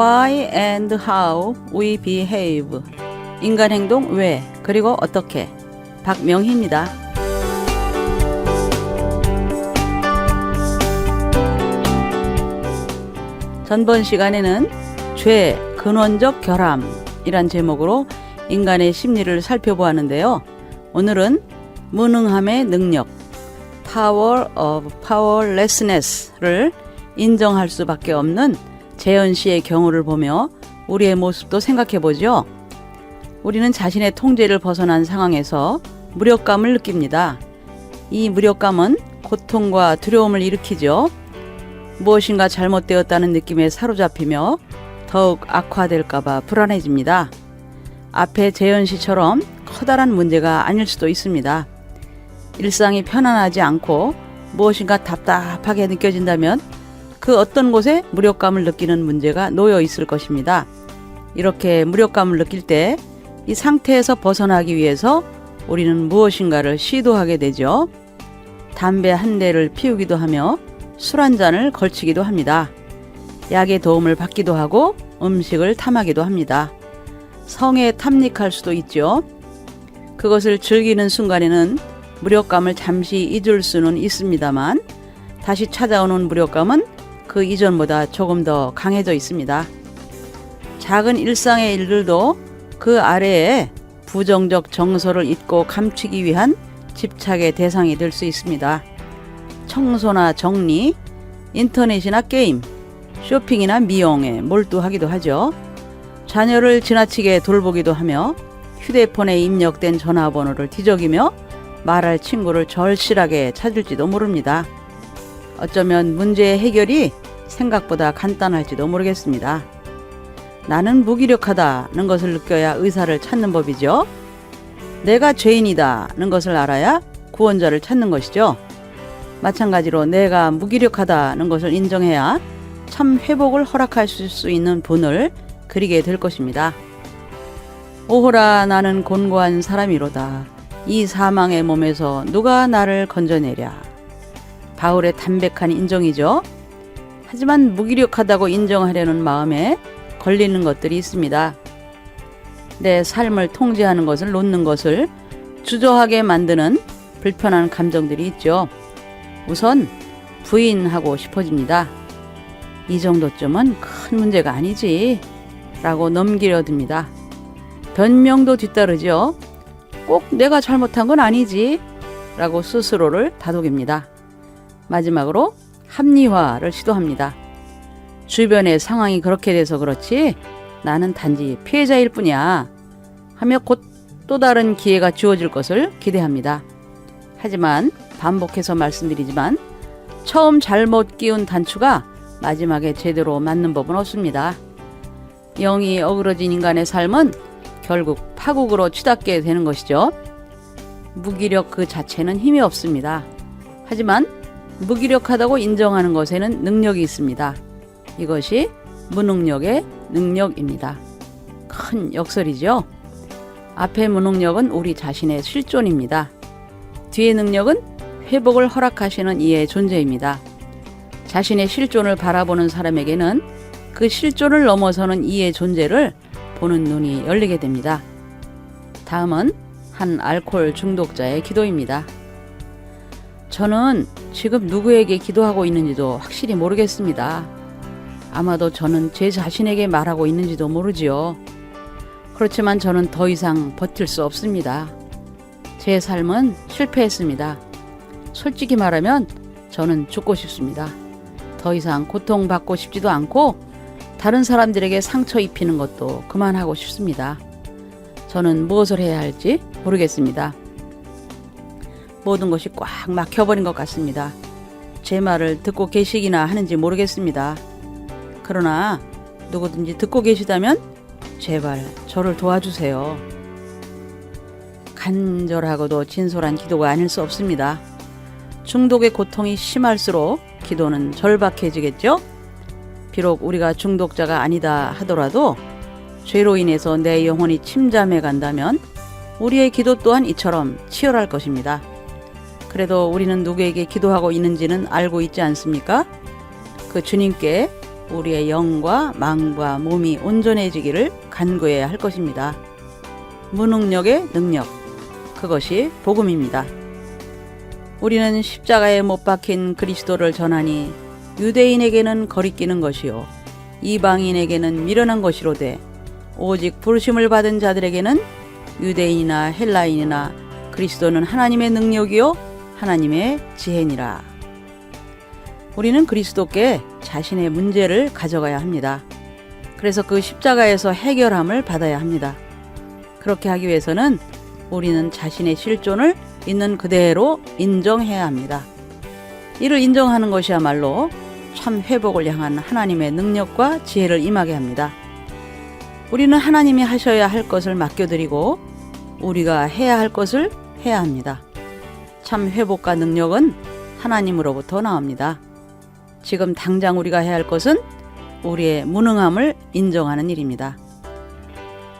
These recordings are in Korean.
Why and how we behave. 인간 행동 왜 그리고 어떻게. 박명희입니다. 전번 시간에는 죄, 근원적 결함이란 제목으로 인간의 심리를 살펴보았는데요. 오늘은 무능함의 능력, Power of Powerlessness를 인정할 수밖에 없는 재현 씨의 경우를 보며 우리의 모습도 생각해보죠. 우리는 자신의 통제를 벗어난 상황에서 무력감을 느낍니다. 이 무력감은 고통과 두려움을 일으키죠. 무엇인가 잘못되었다는 느낌에 사로잡히며 더욱 악화될까봐 불안해집니다. 앞에 재현 씨처럼 커다란 문제가 아닐 수도 있습니다. 일상이 편안하지 않고 무엇인가 답답하게 느껴진다면 그 어떤 곳에 무력감을 느끼는 문제가 놓여 있을 것입니다. 이렇게 무력감을 느낄 때 이 상태에서 벗어나기 위해서 우리는 무엇인가를 시도하게 되죠. 담배 한 대를 피우기도 하며 술 한 잔을 걸치기도 합니다. 약의 도움을 받기도 하고 음식을 탐하기도 합니다. 성에 탐닉할 수도 있죠. 그것을 즐기는 순간에는 무력감을 잠시 잊을 수는 있습니다만 다시 찾아오는 무력감은 그 이전보다 조금 더 강해져 있습니다. 작은 일상의 일들도 그 아래에 부정적 정서를 잊고 감추기 위한 집착의 대상이 될 수 있습니다. 청소나 정리, 인터넷이나 게임, 쇼핑이나 미용에 몰두하기도 하죠. 자녀를 지나치게 돌보기도 하며 휴대폰에 입력된 전화번호를 뒤적이며 말할 친구를 절실하게 찾을지도 모릅니다. 어쩌면 문제의 해결이 생각보다 간단할지도 모르겠습니다. 나는 무기력하다는 것을 느껴야 의사를 찾는 법이죠. 내가 죄인이다는 것을 알아야 구원자를 찾는 것이죠. 마찬가지로 내가 무기력하다는 것을 인정해야 참 회복을 허락하실 수 있는 분을 그리게 될 것입니다. 오호라 나는 곤고한 사람이로다. 이 사망의 몸에서 누가 나를 건져내랴. 바울의 담백한 인정이죠. 하지만 무기력하다고 인정하려는 마음에 걸리는 것들이 있습니다. 내 삶을 통제하는 것을 놓는 것을 주저하게 만드는 불편한 감정들이 있죠. 우선 부인하고 싶어집니다. 이 정도쯤은 큰 문제가 아니지 라고 넘기려 듭니다. 변명도 뒤따르죠. 꼭 내가 잘못한 건 아니지 라고 스스로를 다독입니다. 마지막으로 합리화를 시도합니다. 주변의 상황이 그렇게 돼서 그렇지 나는 단지 피해자일 뿐이야 하며 곧 또 다른 기회가 주어질 것을 기대합니다. 하지만 반복해서 말씀드리지만 처음 잘못 끼운 단추가 마지막에 제대로 맞는 법은 없습니다. 영이 어그러진 인간의 삶은 결국 파국으로 치닫게 되는 것이죠. 무기력 그 자체는 힘이 없습니다. 하지만 무기력하다고 인정하는 것에는 능력이 있습니다. 이것이 무능력의 능력입니다. 큰 역설이죠. 앞의 무능력은 우리 자신의 실존입니다. 뒤의 능력은 회복을 허락하시는 이의 존재입니다. 자신의 실존을 바라보는 사람에게는 그 실존을 넘어서는 이의 존재를 보는 눈이 열리게 됩니다. 다음은 한 알코올 중독자의 기도입니다. 저는 지금 누구에게 기도하고 있는지도 확실히 모르겠습니다. 아마도 저는 제 자신에게 말하고 있는지도 모르지요. 그렇지만 저는 더 이상 버틸 수 없습니다. 제 삶은 실패했습니다. 솔직히 말하면 저는 죽고 싶습니다. 더 이상 고통받고 싶지도 않고 다른 사람들에게 상처 입히는 것도 그만하고 싶습니다. 저는 무엇을 해야 할지 모르겠습니다. 모든 것이 꽉 막혀버린 것 같습니다. 제 말을 듣고 계시기나 하는지 모르겠습니다. 그러나 누구든지 듣고 계시다면 제발 저를 도와주세요. 간절하고도 진솔한 기도가 아닐 수 없습니다. 중독의 고통이 심할수록 기도는 절박해지겠죠? 비록 우리가 중독자가 아니다 하더라도 죄로 인해서 내 영혼이 침잠해 간다면 우리의 기도 또한 이처럼 치열할 것입니다. 그래도 우리는 누구에게 기도하고 있는지는 알고 있지 않습니까? 그 주님께 우리의 영과 마음과 몸이 온전해지기를 간구해야 할 것입니다. 무능력의 능력, 그것이 복음입니다. 우리는 십자가에 못 박힌 그리스도를 전하니 유대인에게는 거리끼는 것이요 이방인에게는 미련한 것이로되 오직 부르심을 받은 자들에게는 유대인이나 헬라인이나 그리스도는 하나님의 능력이요 하나님의 지혜니라. 우리는 그리스도께 자신의 문제를 가져가야 합니다. 그래서 그 십자가에서 해결함을 받아야 합니다. 그렇게 하기 위해서는 우리는 자신의 실존을 있는 그대로 인정해야 합니다. 이를 인정하는 것이야말로 참 회복을 향한 하나님의 능력과 지혜를 임하게 합니다. 우리는 하나님이 하셔야 할 것을 맡겨드리고 우리가 해야 할 것을 해야 합니다. 참 회복과 능력은 하나님으로부터 나옵니다. 지금 당장 우리가 해야 할 것은 우리의 무능함을 인정하는 일입니다.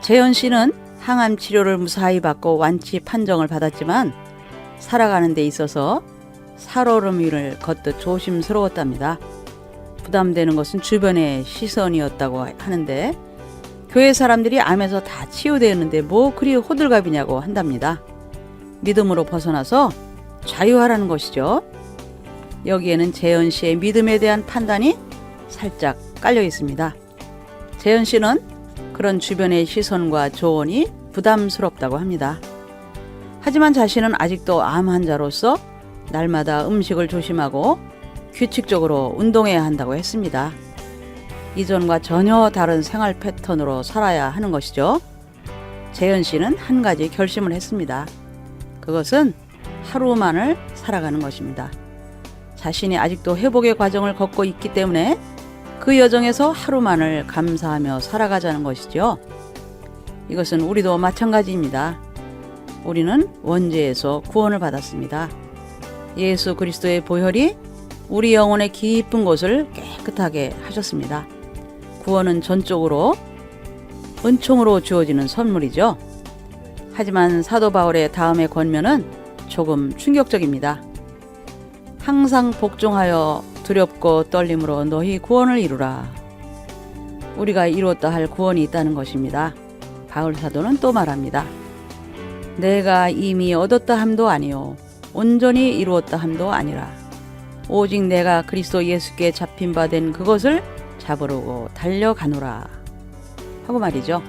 재현 씨는 항암 치료를 무사히 받고 완치 판정을 받았지만 살아가는 데 있어서 살얼음 위를 걷듯 조심스러웠답니다. 부담되는 것은 주변의 시선이었다고 하는데 교회 사람들이 암에서 다 치유되었는데 뭐 그리 호들갑이냐고 한답니다. 믿음으로 벗어나서 자유하라는 것이죠. 여기에는 재현 씨의 믿음에 대한 판단이 살짝 깔려 있습니다. 재현 씨는 그런 주변의 시선과 조언이 부담스럽다고 합니다. 하지만 자신은 아직도 암 환자로서 날마다 음식을 조심하고 규칙적으로 운동해야 한다고 했습니다. 이전과 전혀 다른 생활 패턴으로 살아야 하는 것이죠. 재현 씨는 한 가지 결심을 했습니다. 그것은 하루만을 살아가는 것입니다. 자신이 아직도 회복의 과정을 걷고 있기 때문에 그 여정에서 하루만을 감사하며 살아가자는 것이죠. 이것은 우리도 마찬가지입니다. 우리는 원죄에서 구원을 받았습니다. 예수 그리스도의 보혈이 우리 영혼의 깊은 곳을 깨끗하게 하셨습니다. 구원은 전적으로 은총으로 주어지는 선물이죠. 하지만 사도 바울의 다음의 권면은 조금 충격적입니다. 항상 복종하여 두렵고 떨림으로 너희 구원을 이루라. 우리가 이루었다 할 구원이 있다는 것입니다. 바울 사도는 또 말합니다. 내가 이미 얻었다 함도 아니요 온전히 이루었다 함도 아니라 오직 내가 그리스도 예수께 잡힌 바 된 그것을 잡으려고 달려가노라 하고 말이죠.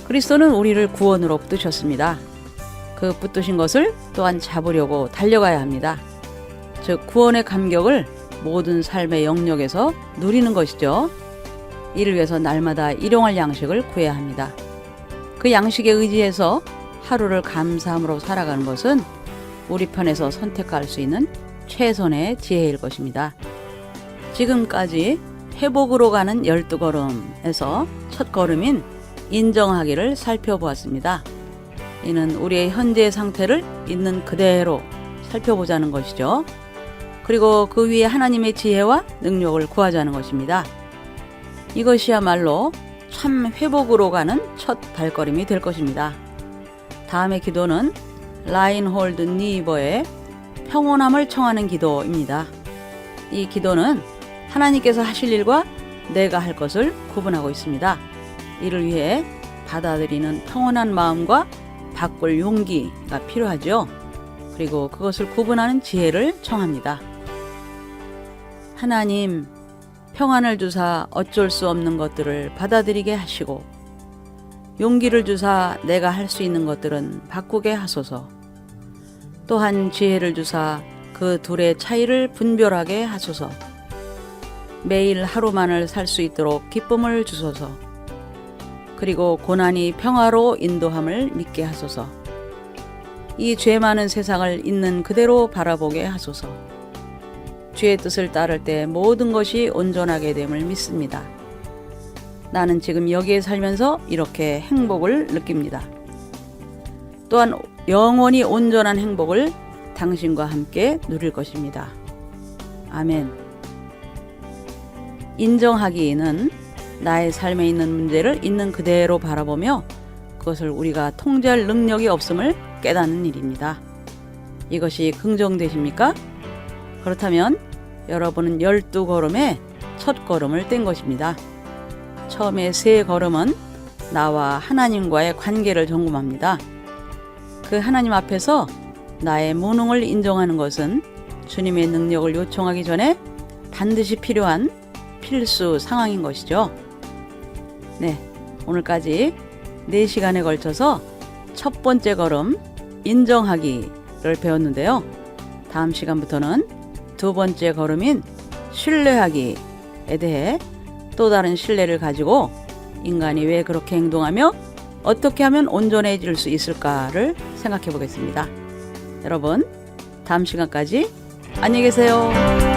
그리스도는 우리를 구원으로 붙드셨습니다. 그 붙드신 것을 또한 잡으려고 달려가야 합니다. 즉 구원의 감격을 모든 삶의 영역에서 누리는 것이죠. 이를 위해서 날마다 일용할 양식을 구해야 합니다. 그 양식에 의지해서 하루를 감사함으로 살아가는 것은 우리 편에서 선택할 수 있는 최선의 지혜일 것입니다. 지금까지 회복으로 가는 12걸음에서 첫 걸음인 인정하기를 살펴보았습니다. 이는 우리의 현재 상태를 있는 그대로 살펴보자는 것이죠. 그리고 그 위에 하나님의 지혜와 능력을 구하자는 것입니다. 이것이야말로 참 회복으로 가는 첫 발걸음이 될 것입니다. 다음의 기도는 라인홀드 니버의 평온함을 청하는 기도입니다. 이 기도는 하나님께서 하실 일과 내가 할 것을 구분하고 있습니다. 이를 위해 받아들이는 평온한 마음과 바꿀 용기가 필요하죠. 그리고 그것을 구분하는 지혜를 청합니다. 하나님, 평안을 주사 어쩔 수 없는 것들을 받아들이게 하시고 용기를 주사 내가 할 수 있는 것들은 바꾸게 하소서. 또한 지혜를 주사 그 둘의 차이를 분별하게 하소서. 매일 하루만을 살 수 있도록 기쁨을 주소서. 그리고 고난이 평화로 인도함을 믿게 하소서. 이 죄 많은 세상을 있는 그대로 바라보게 하소서. 주의 뜻을 따를 때 모든 것이 온전하게 됨을 믿습니다. 나는 지금 여기에 살면서 이렇게 행복을 느낍니다. 또한 영원히 온전한 행복을 당신과 함께 누릴 것입니다. 아멘. 인정하기는 나의 삶에 있는 문제를 있는 그대로 바라보며 그것을 우리가 통제할 능력이 없음을 깨닫는 일입니다. 이것이 긍정되십니까? 그렇다면 여러분은 12걸음의 첫 걸음을 뗀 것입니다. 처음에 세 걸음은 나와 하나님과의 관계를 점검합니다. 그 하나님 앞에서 나의 무능을 인정하는 것은 주님의 능력을 요청하기 전에 반드시 필요한 필수 상황인 것이죠. 네, 오늘까지 4시간에 걸쳐서 첫 번째 걸음 인정하기를 배웠는데요. 다음 시간부터는 두 번째 걸음인 신뢰하기에 대해 또 다른 신뢰를 가지고 인간이 왜 그렇게 행동하며 어떻게 하면 온전해질 수 있을까를 생각해 보겠습니다. 여러분, 다음 시간까지 안녕히 계세요.